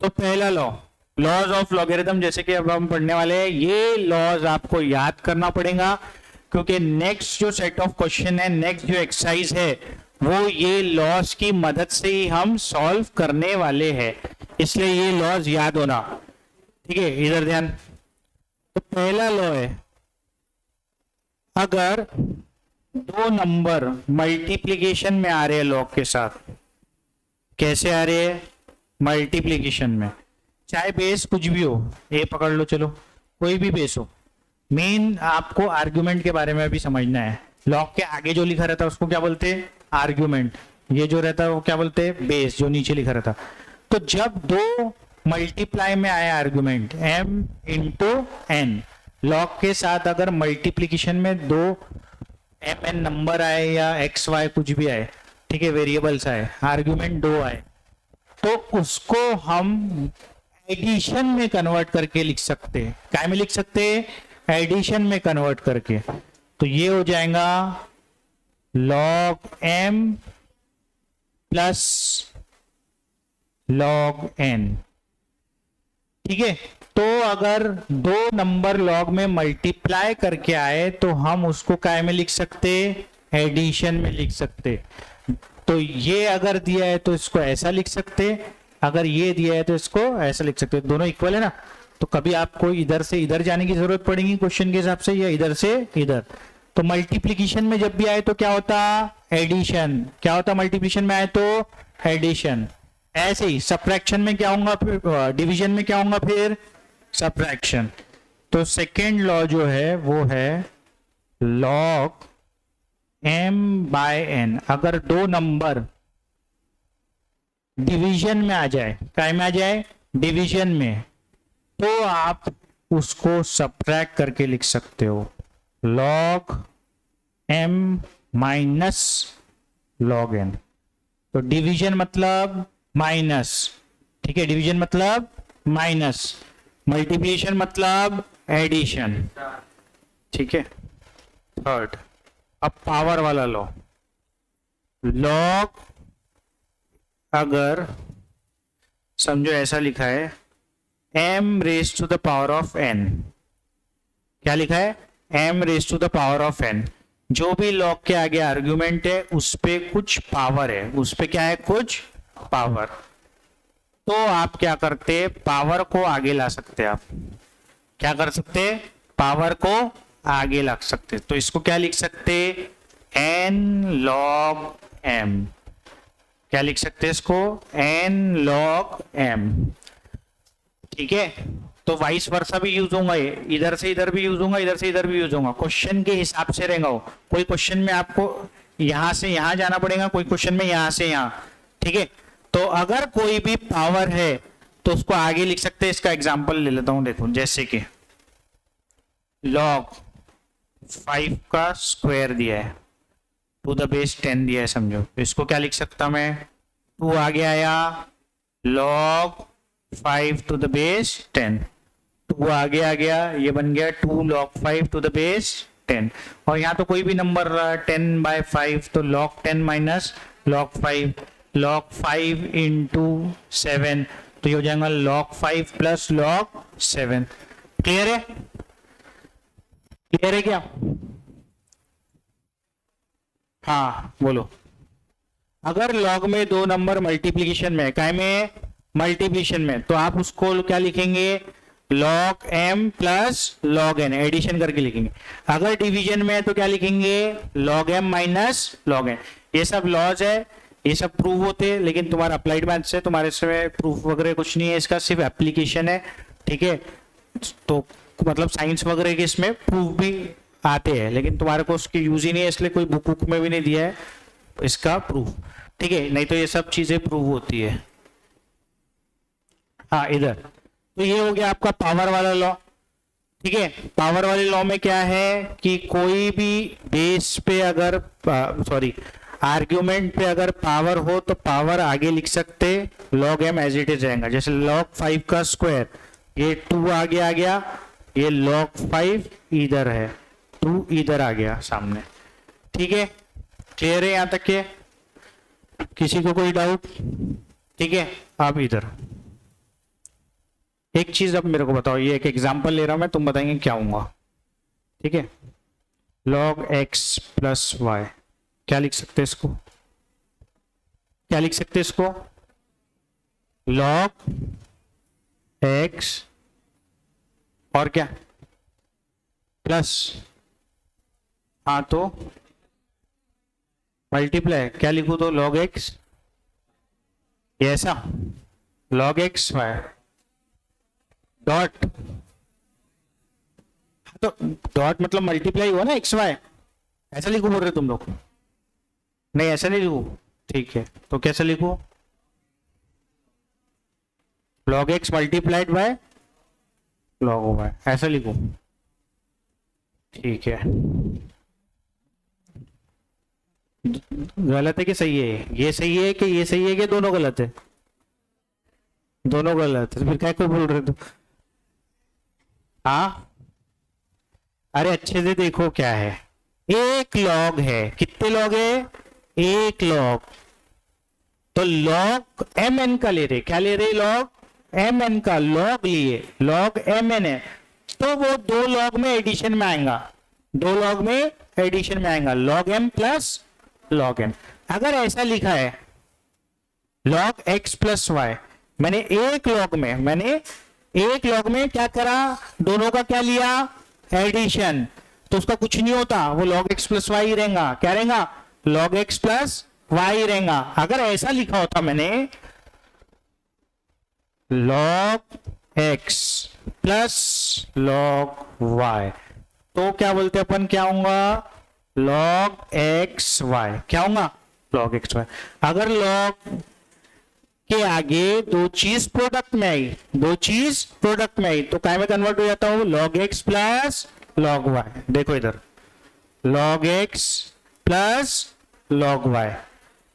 तो पहला law, laws of logarithm, जैसे कि अब हम पढ़ने वाले हैं, ये लॉज आपको याद करना पड़ेगा क्योंकि नेक्स्ट जो सेट ऑफ क्वेश्चन है, नेक्स्ट जो एक्सरसाइज है, वो ये लॉज की मदद से ही हम सॉल्व करने वाले हैं, इसलिए ये लॉज याद होना। ठीक है, इधर ध्यान। तो पहला लॉ है, अगर दो नंबर मल्टीप्लिकेशन में आ रहे हैं लॉग के साथ, कैसे आ रहे हैं? मल्टीप्लिकेशन में, चाहे बेस कुछ भी हो, ए पकड़ लो, चलो कोई भी बेस हो, मेन आपको आर्ग्यूमेंट के बारे में भी समझना है। लॉग के आगे जो लिखा रहता है उसको क्या बोलते हैं? आर्ग्यूमेंट। ये जो रहता है वो क्या बोलते हैं? बेस, जो नीचे लिखा रहता। तो जब दो मल्टीप्लाई में आया argument m into n, log के साथ अगर मल्टीप्लीकेशन में दो एम एन नंबर आए या एक्स वाई कुछ भी आए, ठीक है, वेरिएबल्स आए, आर्ग्यूमेंट दो आए, तो उसको हम एडिशन में कन्वर्ट करके लिख सकते हैं। क्या में लिख सकते हैं? एडिशन में कन्वर्ट करके। तो ये हो जाएगा log m plus log n। ठीक है, तो अगर दो नंबर लॉग में मल्टीप्लाई करके आए तो हम उसको काय में लिख सकते? एडिशन में लिख सकते। तो ये अगर दिया है तो इसको ऐसा लिख सकते, अगर ये दिया है तो इसको ऐसा लिख सकते, दोनों इक्वल है ना। तो कभी आपको इधर से इधर जाने की जरूरत पड़ेगी क्वेश्चन के हिसाब से, या इधर से इधर। तो मल्टीप्लिकेशन में जब भी आए तो क्या होता? एडिशन। क्या होता मल्टीप्लिकेशन में आए तो? एडिशन। ऐसे ही सब्ट्रैक्शन में क्या होगा? फिर डिवीजन में क्या होगा? फिर सब्ट्रैक्शन। तो सेकेंड लॉ जो है वो है log m बाय n। अगर दो नंबर डिवीजन में आ जाए, काय में आ जाए? डिवीजन में, तो आप उसको सब्ट्रैक्ट करके लिख सकते हो log m minus log n। तो डिवीजन मतलब माइनस, ठीक है, डिवीजन मतलब माइनस, मल्टीप्लिकेशन मतलब एडिशन। ठीक है। थर्ड, अब पावर वाला लॉ, log, अगर समझो ऐसा लिखा है m raise to the power of n, क्या लिखा है? m raise to the power of n। जो भी लॉग के आगे आर्ग्यूमेंट है उस पे कुछ पावर है, उस पे क्या है? कुछ पावर। तो आप क्या करते? पावर को आगे ला सकते। आप क्या कर सकते? पावर को आगे ला सकते। तो इसको क्या लिख सकते? n log m। क्या लिख सकते हैं इसको? n log m। ठीक है, तो वाइस वर्सा भी यूज होगा, इधर से इधर भी यूज होगा, इधर से इधर भी यूज होगा, क्वेश्चन के हिसाब से रहेगा वो। कोई क्वेश्चन में आपको यहां से यहां जाना पड़ेगा, कोई क्वेश्चन में यहां से यहां। ठीक है, तो अगर कोई भी पावर है तो उसको आगे लिख सकते हैं। इसका एग्जांपल ले लेता हूं, देखो, जैसे कि log 5 का स्क्वायर दिया है, टू द बेस 10 दिया है, समझो। इसको क्या लिख सकता मैं? 2 आगे आया, log 5 टू द बेस 10, 2 आगे आ गया, ये बन गया 2 log 5 टू द बेस 10। और यहाँ तो कोई भी नंबर 10/5, तो log 10 minus log 5, log 5 into 7, तो ये हो जाएगा log 5 प्लस log 7। क्लियर है? क्लियर है क्या? हाँ बोलो। अगर लॉग में दो नंबर मल्टीप्लिकेशन में, काय में? मल्टीप्लिकेशन में, तो आप उसको क्या लिखेंगे? log m plus log n, addition करके लिखेंगे। अगर डिवीजन में है तो क्या लिखेंगे? log m minus log n। ये सब लॉज है, ये सब प्रूव होते हैं, लेकिन तुम्हारा अप्लाइड मैथ से तुम्हारे से प्रूफ वगैरह कुछ नहीं है, इसका सिर्फ एप्लीकेशन है। ठीक है, तो मतलब साइंस वगैरह के इसमें प्रूफ भी आते हैं, लेकिन तुम्हारे को उसकी यूज ही नहीं है, इसलिए कोई बुक बुक में भी नहीं दिया है इसका प्रूफ। ठीक है, नहीं तो ये सब चीजें प्रूव होती है। हाँ, इधर तो ये हो गया आपका पावर वाला लॉ। ठीक है, पावर वाले लॉ में क्या है कि कोई भी बेस पे अगर आर्ग्यूमेंट पे अगर पावर हो तो पावर आगे लिख सकते, log m as it is रहेगा। जैसे log 5 का स्क्वायर, ये 2 आगे आ गया, ये log 5 इधर है, 2 इधर आ गया सामने। ठीक है, क्लियर है यहां तक के? किसी को कोई डाउट? ठीक है, अब इधर एक चीज अब मेरे को बताओ, ये एक एग्जांपल ले रहा हूं मैं, तुम बताएंगे क्या होगा, ठीक है। log x प्लस वाई, क्या लिख सकते हैं इसको, क्या लिख सकते हैं इसको, log x और क्या प्लस, हाँ तो मल्टीप्लाई, क्या लिखूं तो log x, ये ऐसा log x वाई डॉट, तो डॉट मतलब मल्टीप्लाई हुआ ना एक्स वाई, ऐसा लिखो बोल रहे तुम लोग, नहीं ऐसा नहीं लिखो, ठीक है तो कैसे लिखो, log x multiplied by log y, ऐसा लिखो, ठीक है। गलत है कि सही है, ये सही है कि ये सही है कि दोनों गलत है, दोनों गलत है, फिर क्या कोई बोल रहे तुम, हाँ अरे अच्छे से देखो क्या है, एक लॉग है, कितने लॉग है, एक लॉग, तो लॉग एम एन का ले रहे, क्या ले रहे, लॉग एम एन का, लॉग लिए, लॉग एम एन है, तो वो दो लॉग में एडिशन में आएगा, दो लॉग में एडिशन में आएगा, log m plus log n. अगर ऐसा लिखा है लॉग एक्स प्लस वाई, मैंने एक लॉग में क्या करा, दोनों का क्या लिया, एडिशन, तो उसका कुछ नहीं होता, वो log x प्लस वाई रहेगा, क्या रहेगा, log x प्लस वाई रहेगा। अगर ऐसा लिखा होता मैंने log x plus log y, तो क्या बोलते अपन, क्या होगा, log x y, क्या होगा, log x y। अगर log के आगे दो चीज प्रोडक्ट में आई, दो चीज प्रोडक्ट में आई, तो काय में कन्वर्ट हो जाता हूं, log x plus log y, देखो इधर log x plus log y,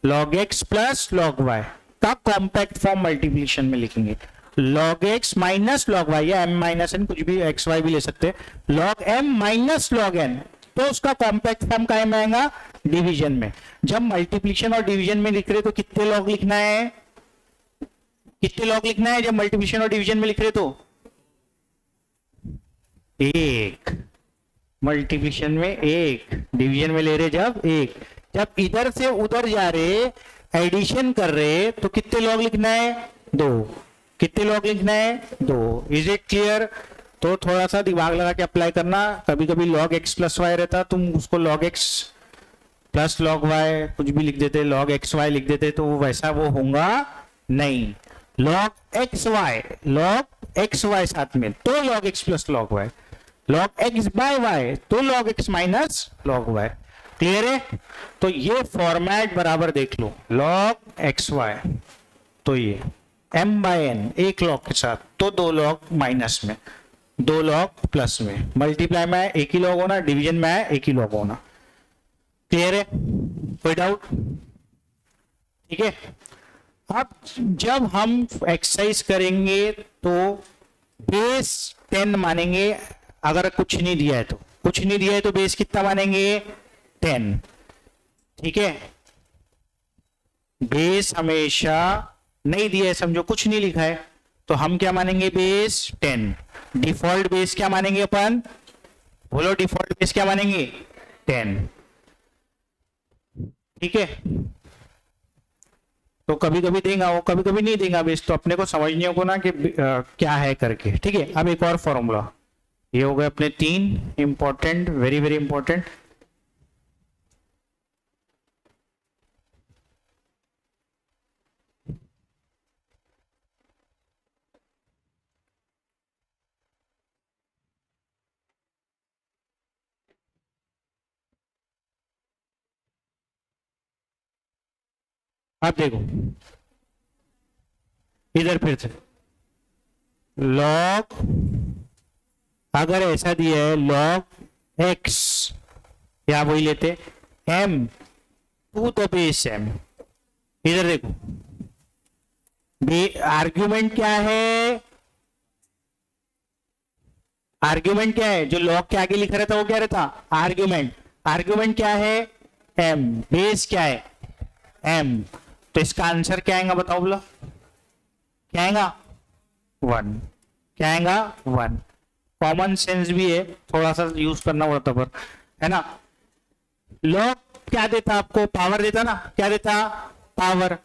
log x plus log y का कॉम्पैक्ट फॉर्म मल्टीप्लिकेशन में लिखेंगे, log x minus log y या m माइनस n, कुछ भी x y भी ले सकते हैं, log m minus log n, तो उसका कॉम्पैक्ट फॉर्म काय में आएगा, डिवीजन में। जब मल्टीप्लिकेशन और डिवीजन में लिख रहे तो कितने लॉग लिखना है, कितने लॉग लिखना है, जब मल्टीप्लिकेशन और डिवीजन में लिख रहे तो एक, मल्टीप्लिकेशन में एक, डिवीजन में ले रहे जब एक, जब इधर से उधर जा रहे एडिशन कर रहे तो कितने लॉग लिखना है, दो, कितने लॉग लिखना है, दो। इज इट क्लियर, तो थोड़ा सा दिमाग लगा के अप्लाई करना, कभी कभी log x प्लस वाई रहता, तुम उसको log x plus log y कुछ भी लिख देते, log x y लिख देते, तो वो वैसा वो होगा नहीं, log x y साथ में तो log x plus log y, log x by y तो log x minus log y, clear है। तो ये फॉर्मेट बराबर देख लो, log x y तो ये m बाय n एक log के साथ, तो दो log माइनस में, दो log प्लस में, मल्टीप्लाई में एक ही log होना, डिवीजन में है एक ही log होना, क्लियर है, कोई डाउट, ठीक है। अब जब हम एक्सरसाइज करेंगे तो बेस 10 मानेंगे, अगर कुछ नहीं दिया है तो, कुछ नहीं दिया है तो बेस कितना मानेंगे, 10, ठीक है। बेस हमेशा नहीं दिया है, समझो कुछ नहीं लिखा है, तो हम क्या मानेंगे, बेस 10, डिफॉल्ट बेस क्या मानेंगे अपन, बोलो डिफॉल्ट बेस क्या मानेंगे, 10, ठीक है। तो कभी कभी देगा वो, कभी कभी नहीं देगा बेस, तो अपने को समझने को ना कि क्या है करके, ठीक है। अब एक और फॉर्मूला, ये हो गए अपने 3 इंपॉर्टेंट, वेरी वेरी इंपॉर्टेंट। अब देखो इधर फिर से log, अगर ऐसा दिया है log x, या वही लेते m to the base m, इधर देखो आर्ग्यूमेंट क्या है, आर्ग्यूमेंट क्या है, जो log के आगे लिखा रहता वो क्या रहता, आर्ग्यूमेंट, आर्ग्यूमेंट क्या है m, बेस क्या है m, तो इसका आंसर क्या आएगा बताओ, बोला क्या आएगा 1, क्या आएगा 1। कॉमन सेंस भी है, थोड़ा सा यूज करना पड़ता पर, है ना। लॉग क्या देता आपको, पावर देता ना, क्या देता पावर।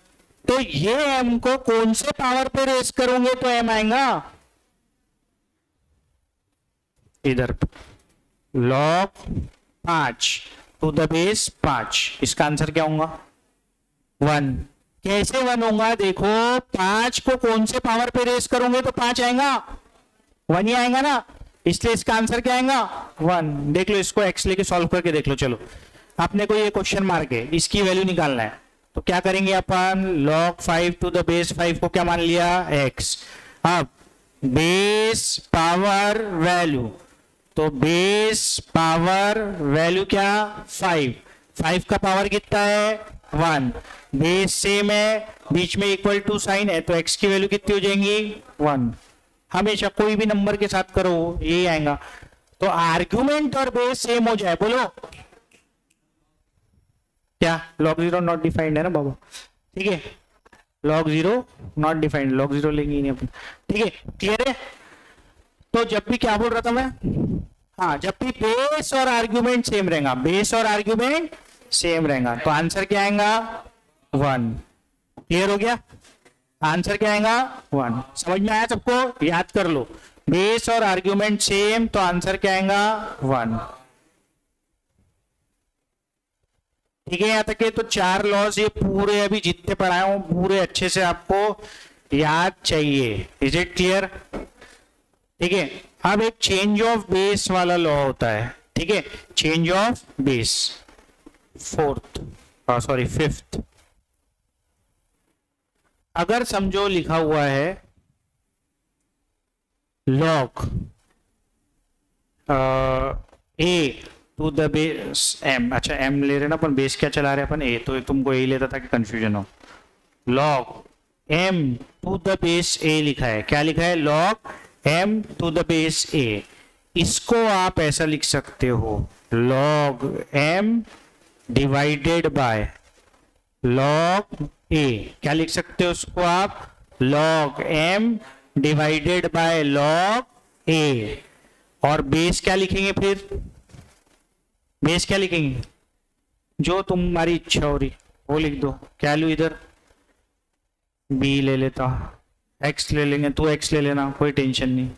तो ये m को कौन से पावर पे रेस करोगे तो m आएगा इधर, लॉग 5 टू द बेस 5। इसका आंसर क्या होगा 1। कैसे 1 होगा, देखो 5 को कौन से पावर पे रेस करोगे तो 5 आएगा, 1 ही आएगा ना, इसलिए इसका आंसर क्या आएगा 1। देख लो, इसको x लेके सॉल्व करके देख लो। चलो, आपने को ये क्वेश्चन मार्क है, इसकी वैल्यू निकालना है, तो क्या करेंगे अपन, log 5 टू द बेस 5 को क्या मान लिया x। अब बेस पावर वैल्यू, तो बेस पावर वैल्यू क्या 5, 5 का पावर कितना है 1, बेस सेम है, बीच में इक्वल टू साइन है, तो x की वैल्यू कितनी हो जाएंगी 1। हमेशा कोई भी नंबर के साथ करो यही आएगा। तो आर्ग्यूमेंट और बेस सेम हो जाए, बोलो क्या, log 0 नॉट डिफाइंड है ना बाबा, ठीक है, log 0 नॉट डिफाइंड, log 0 लेंगे ही नहीं अपन, ठीक है, क्लियर है। तो जब भी क्या बोल रहा था मैं, हाँ, जब भी बेस और आर्ग्यूमेंट सेम रहेगा, बेस और आर्ग्यूमेंट सेम रहेगा, तो आंसर क्या आएगा 1। क्लियर हो गया, आंसर क्या आएगा 1। समझ में आया सबको, याद कर लो, बेस और आर्ग्यूमेंट सेम, तो आंसर क्या आएगा 1। ठीक है, यहाँ तक है। तो 4 लॉज ये पूरे अभी जितने पढ़ाए हूं पूरे अच्छे से आपको याद चाहिए। इज इट क्लियर, ठीक है। अब एक चेंज ऑफ बेस वाला लॉ होता है, ठीक है, चेंज ऑफ बेस, फिफ्थ। अगर समझो लिखा हुआ है log a to the base m, अच्छा m ले रहे ना अपन, बेस क्या चला रहे अपन a, तो तुमको a लेता था कि कंफ्यूजन हो। log m to the base a लिखा है, क्या लिखा है log m to the base a। इसको आप ऐसा लिख सकते हो log m divided by log a, क्या लिख सकते हो उसको आप log m divided by log a। और बेस क्या लिखेंगे फिर, बेस क्या लिखेंगे, जो तुम्हारी इच्छा हो रही वो लिख दो। क्या लू इधर, b ले लेता, x ले लेंगे, तू x ले लेना, कोई टेंशन नहीं।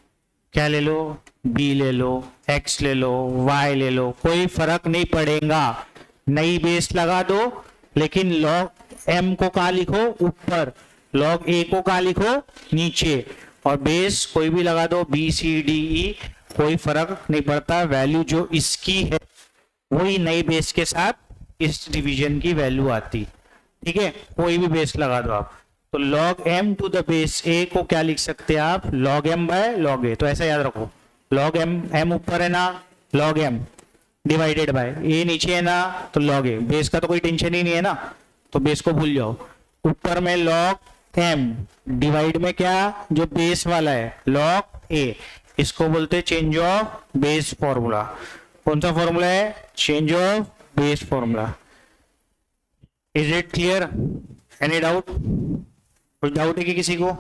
क्या ले लो, b ले लो, x ले लो, y ले लो, कोई फर्क नहीं पड़ेगा। नई बेस लगा दो, लेकिन log m को कहा लिखो ऊपर, log a को कहा लिखो नीचे, और बेस कोई भी लगा दो, b c d e, कोई फर्क नहीं पड़ता। वैल्यू जो इसकी है वही नई बेस के साथ इस डिवीजन की वैल्यू आती, ठीक है, कोई भी बेस लगा दो आप। तो log m to the base a को क्या लिख सकते हैं आप, log m by log a। तो ऐसा याद रखो, log m ऊपर है ना, log m divided bye a नीचे है ना, तो log a। बेस का तो कोई टेंशन ही नहीं है ना, तो बेस को भूल जाओ। ऊपर में log m डिवाइड में क्या, जो बेस वाला है log a, इसको बोलते हैं चेंज ऑफ बेस फॉर्मूला। कौन सा फॉर्मूला है, change of base formula. Is it clear, any doubt, कुछ डाउट है कि किसी को,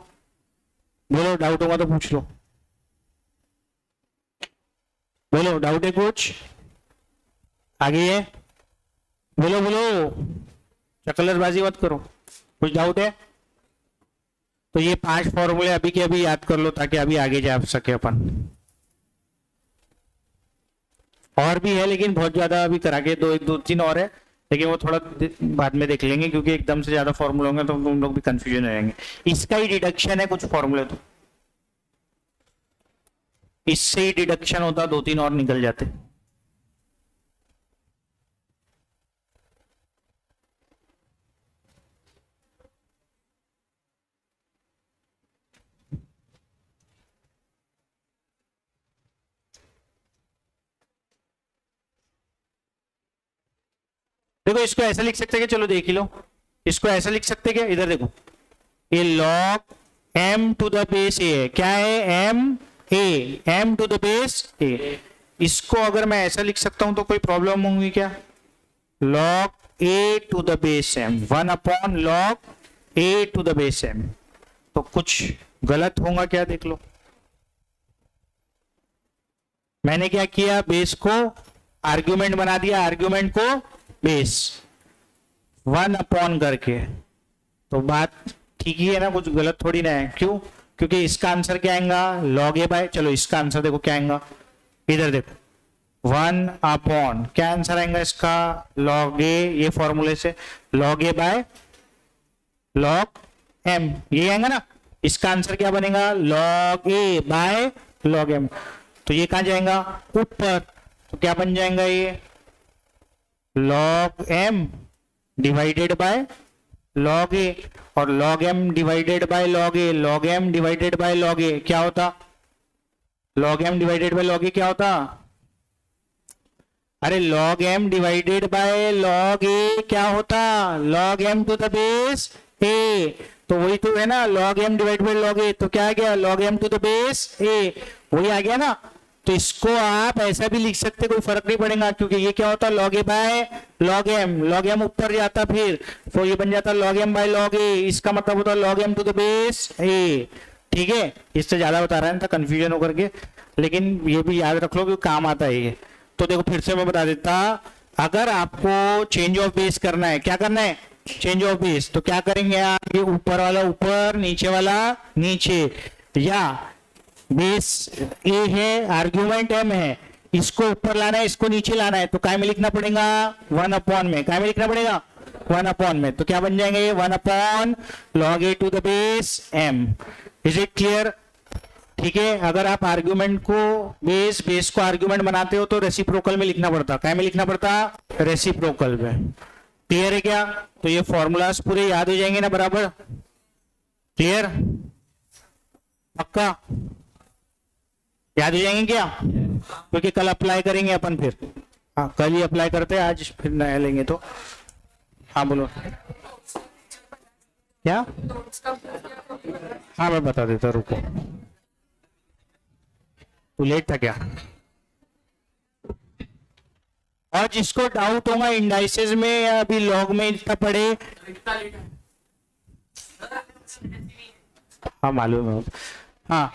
बोलो, डाउट होगा तो पूछ लो, बोलो डाउट है कुछ, आगे है, बोलो बोलो, चकलरबाजी मत करो, कुछ डाउट है। तो ये 5 फॉर्मूले अभी के अभी याद कर लो, ताकि अभी आगे जा सके अपन। और भी है लेकिन बहुत ज्यादा अभी करा के, 2-3 और है, लेकिन वो थोड़ा बाद में देख लेंगे, क्योंकि एकदम से ज्यादा फॉर्मूले होंगे तो तुम लोग भी कंफ्यूजन हो जाएंगे। इसका ही डिडक्शन है कुछ फॉर्मूले, तो इससे ही डिडक्शन होता, 2-3 और निकल जाते। देखो, इसको ऐसा लिख सकते हैं कि, चलो देख ही लो, इसको ऐसा लिख सकते क्या, इधर देखो, ये log m to the base a है, क्या है m to the base a। इसको अगर मैं ऐसा लिख सकता हूं तो कोई प्रॉब्लम होंगी क्या, log a to the base m, 1 upon log a to the base m। तो कुछ गलत होगा क्या, देख लो, मैंने क्या किया, बेस को आर्ग्यूमेंट बना दिया, आर्ग्यूमेंट को बेस 1 अपॉन करके। तो बात ठीक ही है ना, कुछ गलत थोड़ी ना है। क्यों? क्योंकि इसका आंसर क्या आएगा, लॉग ए बाय, चलो इसका आंसर देखो क्या आएगा, इधर देखो 1 अपॉन, क्या आंसर आएगा इसका, लॉग ए, ये फॉर्मूले से log a by log m, ये आएगा ना। इसका आंसर क्या बनेगा, log a by log m. तो ये कहां जाएगा, ऊपर, तो क्या बन जाएगा ये, log m divided by log a, और log m divided by log a, log m divided by log a क्या होता, log m divided by log a क्या होता, अरे log m divided by log a क्या होता, log m to the base a. तो वही तो है ना, log m divide by log a, तो क्या आ गया, log m to the base a, वही आ गया ना। तो इसको आप ऐसा भी लिख सकते, कोई फर्क नहीं पड़ेगा, क्योंकि ये क्या होता, log a by log m, log m ऊपर जाता, फिर तो ये बन जाता log m by log a, इसका मतलब होता log m to the base a. ठीक है, इससे ज्यादा बता रहा है, था कंफ्यूजन होकर के, लेकिन ये भी याद रख लो कि काम आता है ये। तो देखो फिर से मैं बता देता, अगर आपको चेंज ऑफ बेस करना है, क्या करना है, चेंज ऑफ बेस, तो क्या करेंगे आप, ये ऊपर वाला ऊपर, नीचे वाला नीचे, या बेस ए है, आर्ग्यूमेंट एम है, इसको ऊपर लाना है, इसको नीचे लाना है, तो काय में लिखना पड़ेगा, 1 अपॉन में, काय में लिखना पड़ेगा 1 अपॉन में। तो क्या बन जाएंगे ये 1 upon log a to the base m. Is it clear? ठीक है, अगर आप आर्ग्यूमेंट को बेस, बेस को आर्ग्यूमेंट बनाते हो तो रेसिप्रोकल में लिखना पड़ता, काय में लिखना पड़ता, रेसिप्रोकल में। क्लियर है क्या? तो ये फॉर्मूलाज पूरे याद हो जाएंगे ना बराबर? क्लियर, पक्का याद हो जाएंगे क्या? क्योंकि कल अप्लाई करेंगे अपन, फिर हाँ कल ही अप्लाई करते हैं, आज फिर नया लेंगे तो। हाँ बोलो क्या? हाँ मैं बता देता, रुको, तू लेट था क्या? और जिसको डाउट होगा इंडाइसेस में या अभी लॉग में इतना पढ़े, हाँ मालूम है, हाँ